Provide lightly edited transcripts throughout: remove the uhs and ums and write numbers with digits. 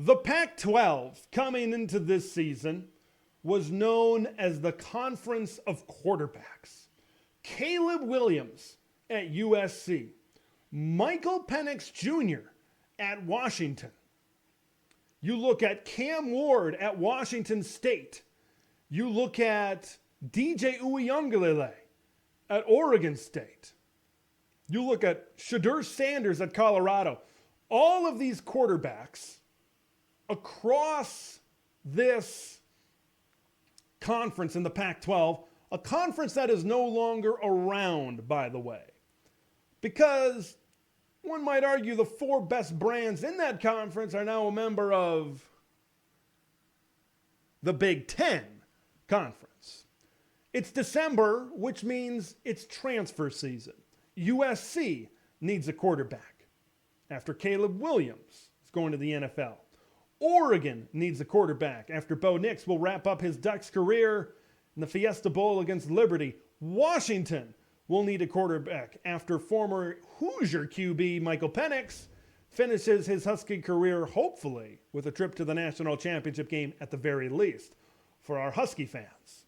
The Pac-12 coming into this season was known as the Conference of Quarterbacks. Caleb Williams at USC, Michael Penix Jr. at Washington. You look at Cam Ward at Washington State. You look at DJ Uiagalelei at Oregon State. You look at Shedeur Sanders at Colorado. All of these quarterbacks across this conference in the Pac-12, a conference that is no longer around, by the way, because one might argue the four best brands in that conference are now a member of the Big Ten Conference. It's December, which means it's transfer season. USC needs a quarterback after Caleb Williams is going to the NFL. Oregon needs a quarterback after Bo Nix will wrap up his Ducks career in the Fiesta Bowl against Liberty. Washington will need a quarterback after former Hoosier QB Michael Penix finishes his Husky career, hopefully, with a trip to the national championship game at the very least for our Husky fans.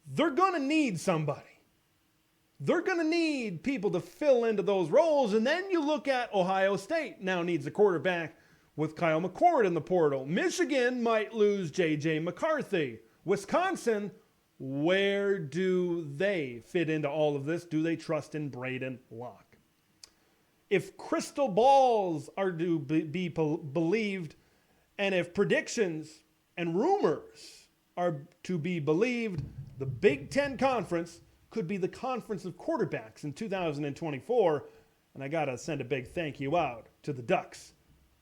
They're going to need somebody. They're going to need people to fill into those roles. And then you look at Ohio State now needs a quarterback with Kyle McCord in the portal. Michigan might lose J.J. McCarthy. Wisconsin, where do they fit into all of this? Do they trust in Braden Locke? If crystal balls are to be believed, and if predictions and rumors are to be believed, the Big Ten Conference could be the conference of quarterbacks in 2024. And I got to send a big thank you out to the Ducks,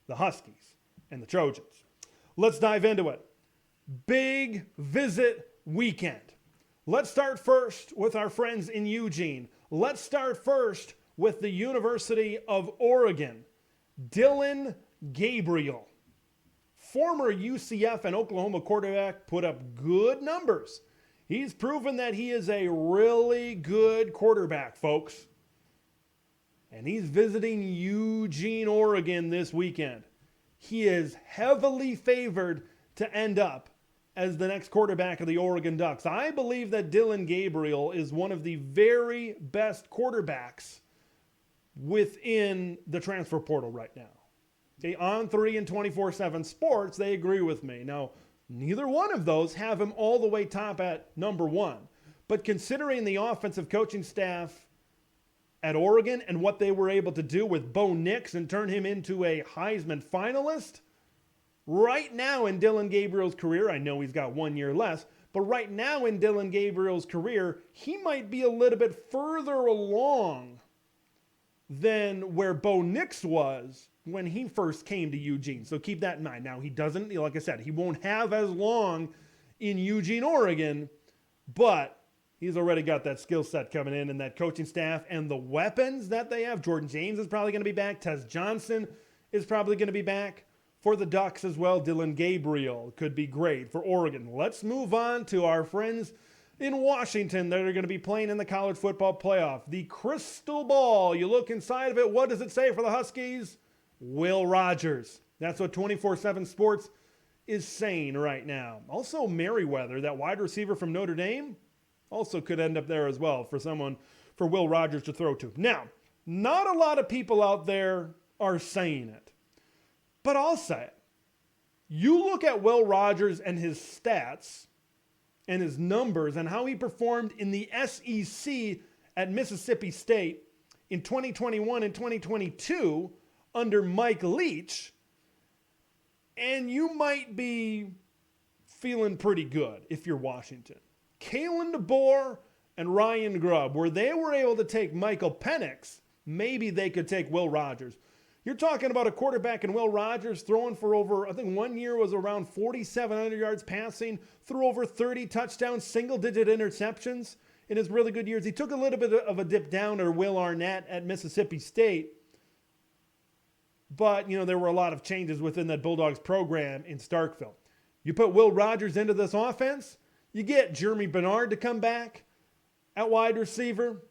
the Huskies, and the Trojans. Let's dive into it. Big visit weekend. Let's start first with our friends in Eugene. Let's start first with the University of Oregon. Dillon Gabriel, former UCF and Oklahoma quarterback, put up good numbers. He's proven that he is a really good quarterback, folks. And he's visiting Eugene, Oregon this weekend. He is heavily favored to end up as the next quarterback of the Oregon Ducks. I believe that Dillon Gabriel is one of the very best quarterbacks within the transfer portal right now. Okay, on 3 and 24/7 Sports, they agree with me. Now, neither one of those have him all the way top at number one. But considering the offensive coaching staff at Oregon and what they were able to do with Bo Nix and turn him into a Heisman finalist, right now in Dillon Gabriel's career, I know he's got 1 year less, but right now in Dillon Gabriel's career, he might be a little bit further along than where Bo Nix was when he first came to Eugene. So keep that in mind. Now, he doesn't, like I said, he won't have as long in Eugene, Oregon, but he's already got that skill set coming in and that coaching staff and the weapons that they have. Jordan James is probably going to be back. Tez Johnson is probably going to be back for the Ducks as well. Dillon Gabriel could be great for Oregon. Let's move on to our friends in Washington that are going to be playing in the college football playoff. The crystal ball, you look inside of it, what does it say for the Huskies? Will Rogers. That's what 24/7 Sports is saying right now. Also, Merriweather, that wide receiver from Notre Dame, also could end up there as well for Will Rogers to throw to. Now, not a lot of people out there are saying it, but I'll say it. You look at Will Rogers and his stats and his numbers and how he performed in the SEC at Mississippi State in 2021 and 2022 under Mike Leach, and you might be feeling pretty good if you're Washington. Kalen DeBoer and Ryan Grubb, where they were able to take Michael Penix, maybe they could take Will Rogers. You're talking about a quarterback in Will Rogers throwing for over, I think 1 year was around 4,700 yards passing, threw over 30 touchdowns, single-digit interceptions in his really good years. He took a little bit of a dip down to Will Arnett at Mississippi State, but, there were a lot of changes within that Bulldogs program in Starkville. You put Will Rogers into this offense, you get Jeremy Bernard to come back at wide receiver.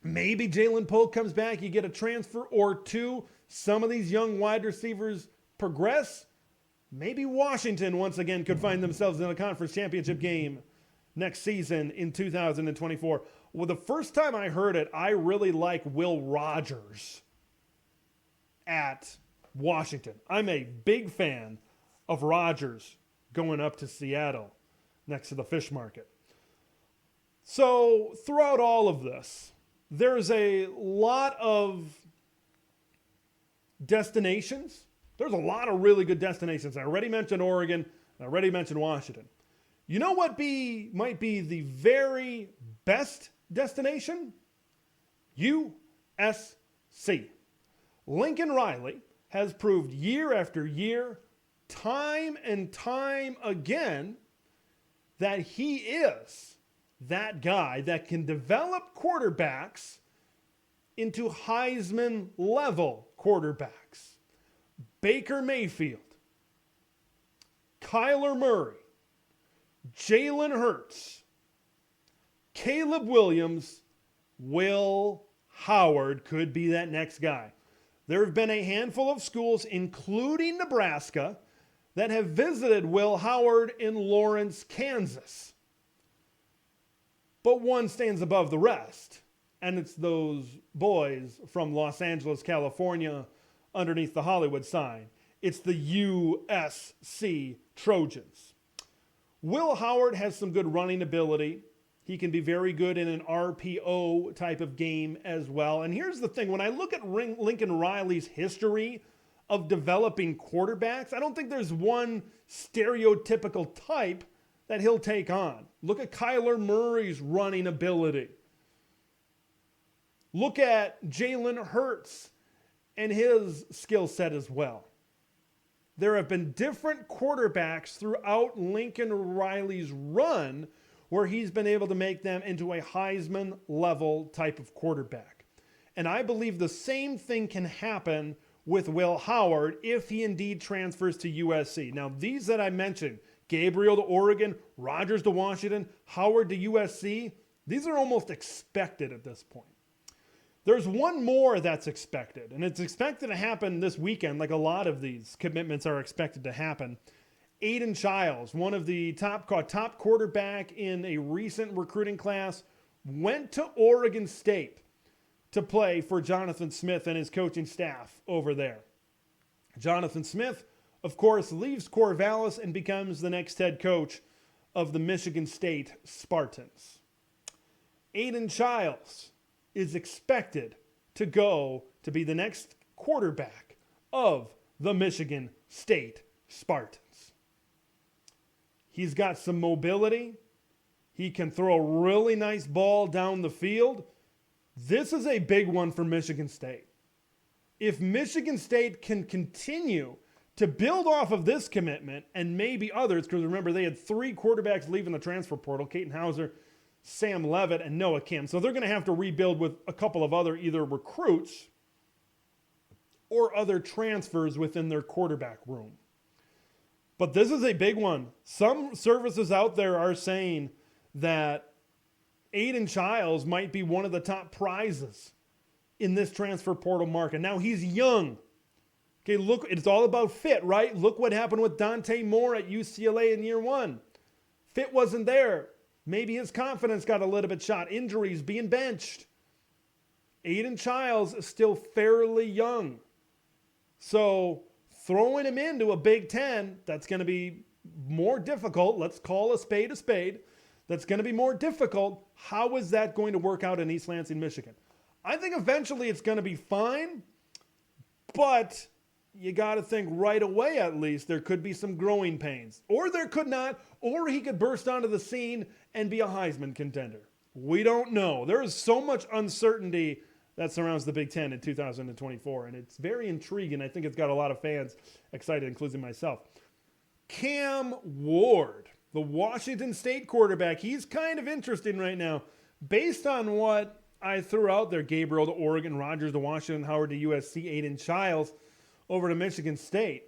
Maybe Jalen Polk comes back. You get a transfer or two. Some of these young wide receivers progress, maybe Washington once again could find themselves in a conference championship game next season in 2024. Well, the first time I heard it, I really like Will Rogers at Washington. I'm a big fan of Rogers going up to Seattle next to the fish market. So throughout all of this, there's a lot of destinations. There's a lot of really good destinations. I already mentioned Oregon. I already mentioned Washington. You know what might be the very best destination? USC. Lincoln Riley has proved year after year, time and time again, that he is that guy that can develop quarterbacks into Heisman level quarterbacks. Baker Mayfield, Kyler Murray, Jalen Hurts, Caleb Williams, Will Howard could be that next guy. There have been a handful of schools, including Nebraska, that have visited Will Howard in Lawrence, Kansas. But one stands above the rest, and it's those boys from Los Angeles, California, underneath the Hollywood sign. It's the USC Trojans. Will Howard has some good running ability. He can be very good in an RPO type of game as well. And here's the thing. When I look at Lincoln Riley's history of developing quarterbacks, I don't think there's one stereotypical type that he'll take on. Look at Kyler Murray's running ability. Look at Jalen Hurts and his skill set as well. There have been different quarterbacks throughout Lincoln Riley's run where he's been able to make them into a Heisman level type of quarterback. And I believe the same thing can happen with Will Howard if he indeed transfers to USC. Now, these that I mentioned, Gabriel to Oregon, Rogers to Washington, Howard to USC, these are almost expected at this point. There's one more that's expected, and it's expected to happen this weekend, like a lot of these commitments are expected to happen. Aiden Chiles, one of the top quarterback in a recent recruiting class, went to Oregon State to play for Jonathan Smith and his coaching staff over there. Jonathan Smith, of course, leaves Corvallis and becomes the next head coach of the Michigan State Spartans. Aiden Chiles is expected to go to be the next quarterback of the Michigan State Spartans. He's got some mobility. He can throw a really nice ball down the field. This is a big one for Michigan State. If Michigan State can continue to build off of this commitment and maybe others, because remember they had 3 quarterbacks leaving the transfer portal, Caton Hauser, Sam Levitt, and Noah Kim. So they're going to have to rebuild with a couple of other either recruits or other transfers within their quarterback room. But this is a big one. Some services out there are saying that Aiden Chiles might be one of the top prizes in this transfer portal market. Now, he's young. Okay, look, it's all about fit, right? Look what happened with Dante Moore at UCLA in year 1. Fit wasn't there. Maybe his confidence got a little bit shot. Injuries, being benched. Aiden Chiles is still fairly young. So throwing him into a Big Ten, that's going to be more difficult. Let's call a spade a spade. That's going to be more difficult. How is that going to work out in East Lansing, Michigan? I think eventually it's going to be fine, but you got to think right away at least there could be some growing pains. Or there could not, or he could burst onto the scene and be a Heisman contender. We don't know. There is so much uncertainty that surrounds the Big Ten in 2024, and it's very intriguing. I think it's got a lot of fans excited, including myself. Cam Ward, the Washington State quarterback, he's kind of interesting right now. Based on what I threw out there, Gabriel to Oregon, Rogers to Washington, Howard to USC, Aiden Chiles over to Michigan State.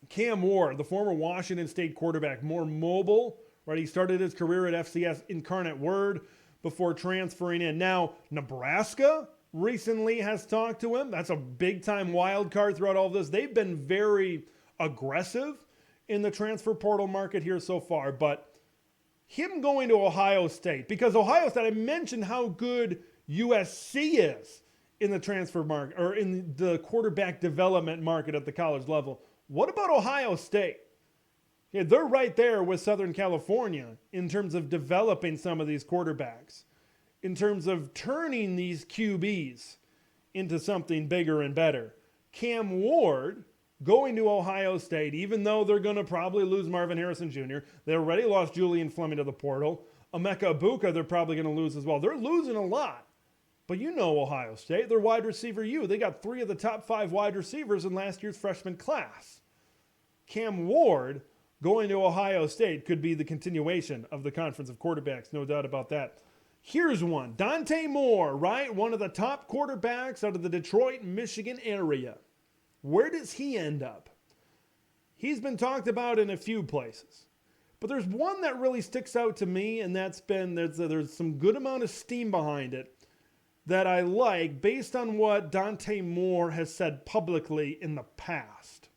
Cam Ward, the former Washington State quarterback, more mobile, right? He started his career at FCS Incarnate Word before transferring in. Now, Nebraska recently has talked to him. That's a big-time wild card throughout all of this. They've been very aggressive in the transfer portal market here so far, but him going to Ohio State, because Ohio State, I mentioned how good USC is in the transfer market, or in the quarterback development market at the college level. What about Ohio State? Yeah, they're right there with Southern California in terms of developing some of these quarterbacks, in terms of turning these QBs into something bigger and better. Cam Ward going to Ohio State, even though they're going to probably lose Marvin Harrison Jr., they already lost Julian Fleming to the portal. Emeka Egbuka, they're probably going to lose as well. They're losing a lot. But you know Ohio State, they're wide receiver U. They got 3 of the top 5 wide receivers in last year's freshman class. Cam Ward going to Ohio State could be the continuation of the conference of quarterbacks, no doubt about that. Here's one. Dante Moore, right? One of the top quarterbacks out of the Detroit, Michigan area. Where does he end up? He's been talked about in a few places. But there's one that really sticks out to me, and that's been, there's some good amount of steam behind it that I like based on what Dante Moore has said publicly in the past.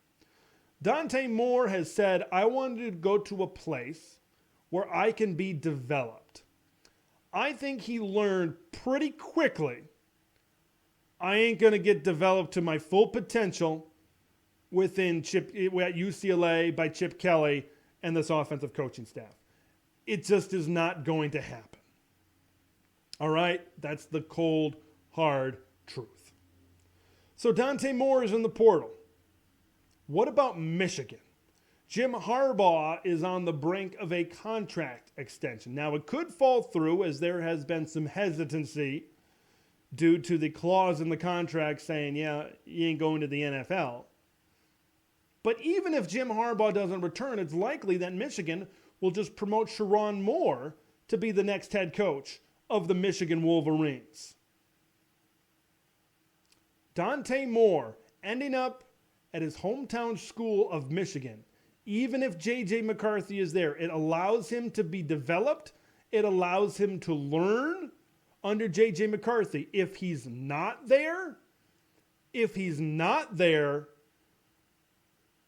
Dante Moore has said, I wanted to go to a place where I can be developed. I think he learned pretty quickly I ain't going to get developed to my full potential at UCLA by Chip Kelly and this offensive coaching staff. It just is not going to happen. All right? That's the cold, hard truth. So Dante Moore is in the portal. What about Michigan? Jim Harbaugh is on the brink of a contract extension. Now, it could fall through as there has been some hesitancy due to the clause in the contract saying, yeah, you ain't going to the NFL. But even if Jim Harbaugh doesn't return, it's likely that Michigan will just promote Sharon Moore to be the next head coach of the Michigan Wolverines. Dante Moore ending up at his hometown school of Michigan. Even if J.J. McCarthy is there, it allows him to be developed. It allows him to learn under J.J. McCarthy. If he's not there,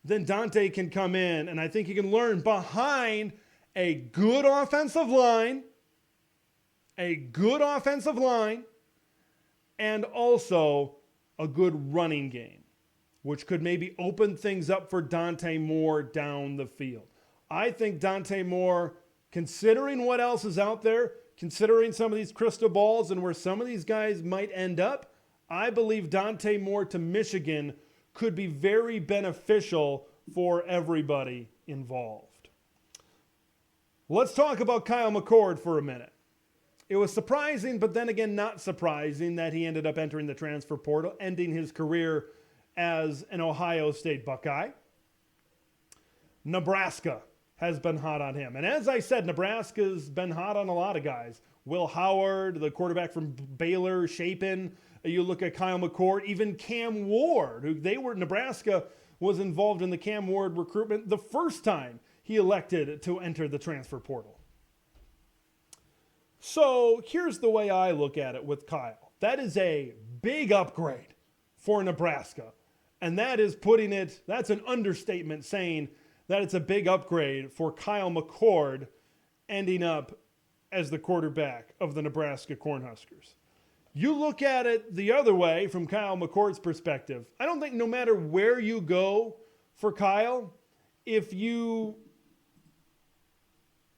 then Dante can come in, and I think he can learn behind a good offensive line, and also a good running game, which could maybe open things up for Dante Moore down the field. I think Dante Moore, considering what else is out there, considering some of these crystal balls and where some of these guys might end up, I believe Dante Moore to Michigan could be very beneficial for everybody involved. Let's talk about Kyle McCord for a minute. It was surprising, but then again, not surprising that he ended up entering the transfer portal, ending his career as an Ohio State Buckeye. Nebraska has been hot on him. And as I said, Nebraska's been hot on a lot of guys. Will Howard, the quarterback from Baylor, Chapin. You look at Kyle McCord, even Cam Ward, Nebraska was involved in the Cam Ward recruitment the first time he elected to enter the transfer portal. So here's the way I look at it with Kyle. That is a big upgrade for Nebraska. And that's an understatement saying that it's a big upgrade for Kyle McCord ending up as the quarterback of the Nebraska Cornhuskers. You look at it the other way from Kyle McCord's perspective. I don't think no matter where you go for Kyle,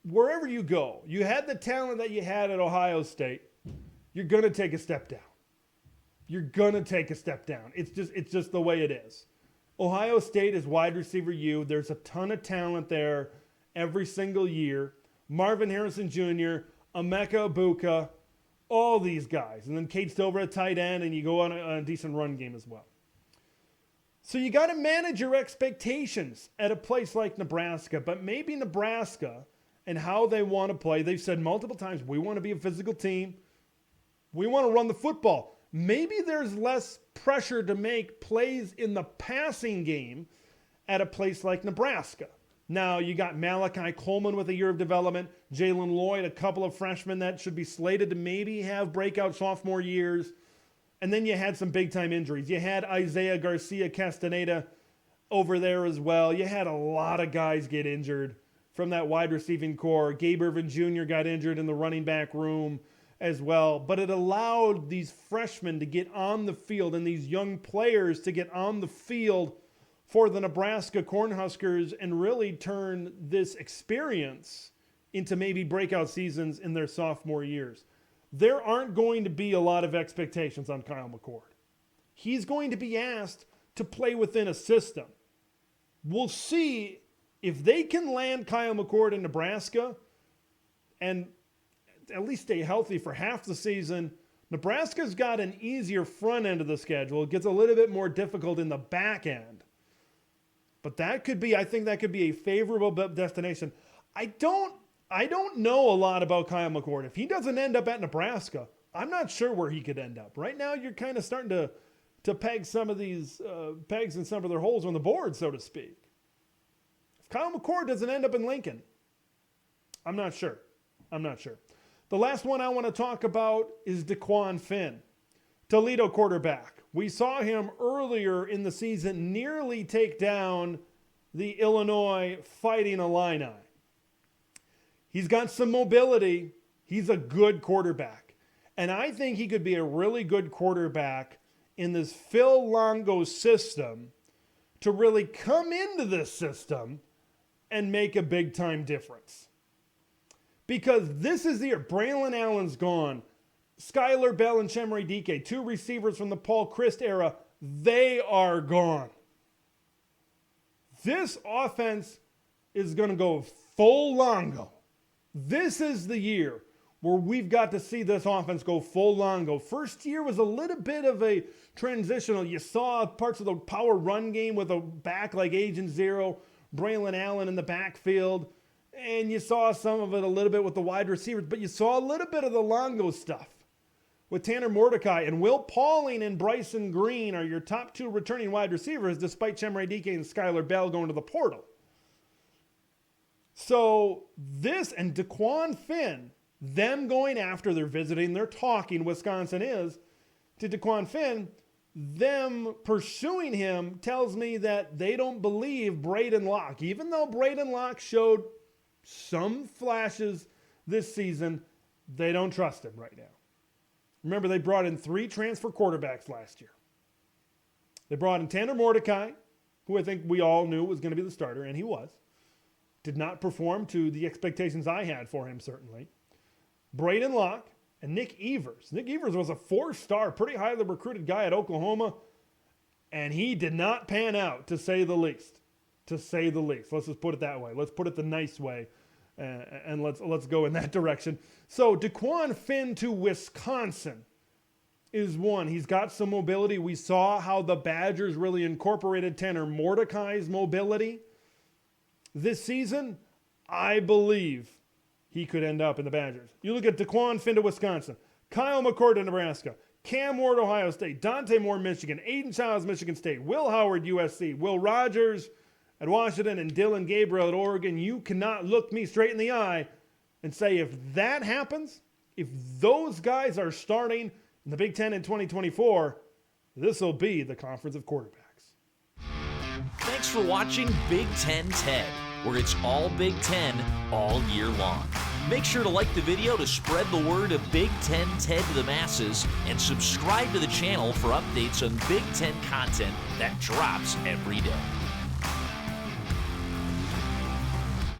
wherever you go, you had the talent that you had at Ohio State, you're going to take a step down. It's just the way it is. Ohio State is wide receiver U. There's a ton of talent there every single year. Marvin Harrison Jr., Emeka Egbuka, all these guys. And then Cade Stover at tight end, and you go on a decent run game as well. So you got to manage your expectations at a place like Nebraska. But maybe Nebraska and how they want to play, they've said multiple times, we want to be a physical team. We want to run the football. Maybe there's less pressure to make plays in the passing game at a place like Nebraska. Now, you got Malachi Coleman with a year of development, Jalen Lloyd, a couple of freshmen that should be slated to maybe have breakout sophomore years. And then you had some big-time injuries. You had Isaiah Garcia Castaneda over there as well. You had a lot of guys get injured from that wide receiving core. Gabe Irvin Jr. got injured in the running back room as well. But it allowed these freshmen to get on the field and these young players to get on the field for the Nebraska Cornhuskers and really turn this experience into maybe breakout seasons in their sophomore years. There aren't going to be a lot of expectations on Kyle McCord. He's going to be asked to play within a system. We'll see if they can land Kyle McCord in Nebraska and at least stay healthy for half the season. Nebraska's got an easier front end of the schedule. It gets a little bit more difficult in the back end. But I think that could be a favorable destination. I don't know a lot about Kyle McCord. If he doesn't end up at Nebraska, I'm not sure where he could end up. Right now, you're kind of starting to peg some of these pegs in some of their holes on the board, so to speak. If Kyle McCord doesn't end up in Lincoln, I'm not sure. The last one I want to talk about is DeQuan Finn, Toledo quarterback. We saw him earlier in the season nearly take down the Illinois Fighting Illini. He's got some mobility. He's a good quarterback. And I think he could be a really good quarterback in this Phil Longo system to really come into this system and make a big-time difference. Because this is the year. Braylon Allen's gone. Skylar Bell and Chemry Dike, two receivers from the Paul Christ era, they are gone. This offense is going to go full Longo. This is the year where we've got to see this offense go full Longo. First year was a little bit of a transitional. You saw parts of the power run game with a back like Agent Zero, Braylon Allen in the backfield, and you saw some of it a little bit with the wide receivers, but you saw a little bit of the Longo stuff with Tanner Mordecai, and Will Pauling and Bryson Green are your top two returning wide receivers, despite Chemry Dike and Skylar Bell going to the portal. So this and DeQuan Finn, them going after, they're visiting, they're talking, Wisconsin is, to DeQuan Finn, them pursuing him tells me that they don't believe Braden Locke. Even though Braden Locke showed some flashes this season, they don't trust him right now. Remember, they brought in 3 transfer quarterbacks last year. They brought in Tanner Mordecai, who I think we all knew was going to be the starter, and he was. Did not perform to the expectations I had for him, certainly. Braden Locke and Nick Evers. Nick Evers was a 4-star, pretty highly recruited guy at Oklahoma, and he did not pan out, to say the least. Let's just put it that way. Let's put it the nice way, and let's go in that direction. So DeQuan Finn to Wisconsin is one. He's got some mobility. We saw how the Badgers really incorporated Tanner Mordecai's mobility this season. I believe he could end up in the Badgers. You look at DeQuan Finn to Wisconsin, Kyle McCord to Nebraska, Cam Ward, Ohio State, Dante Moore, Michigan, Aiden Chiles, Michigan State, Will Howard, USC, Will Rogers at Washington, and Dillon Gabriel at Oregon. You cannot look me straight in the eye and say if that happens, if those guys are starting in the Big Ten in 2024, this will be the conference of quarterbacks. Thanks for watching Big Ten Ted, where it's all Big Ten all year long. Make sure to like the video to spread the word of Big Ten Ted to the masses, and subscribe to the channel for updates on Big Ten content that drops every day.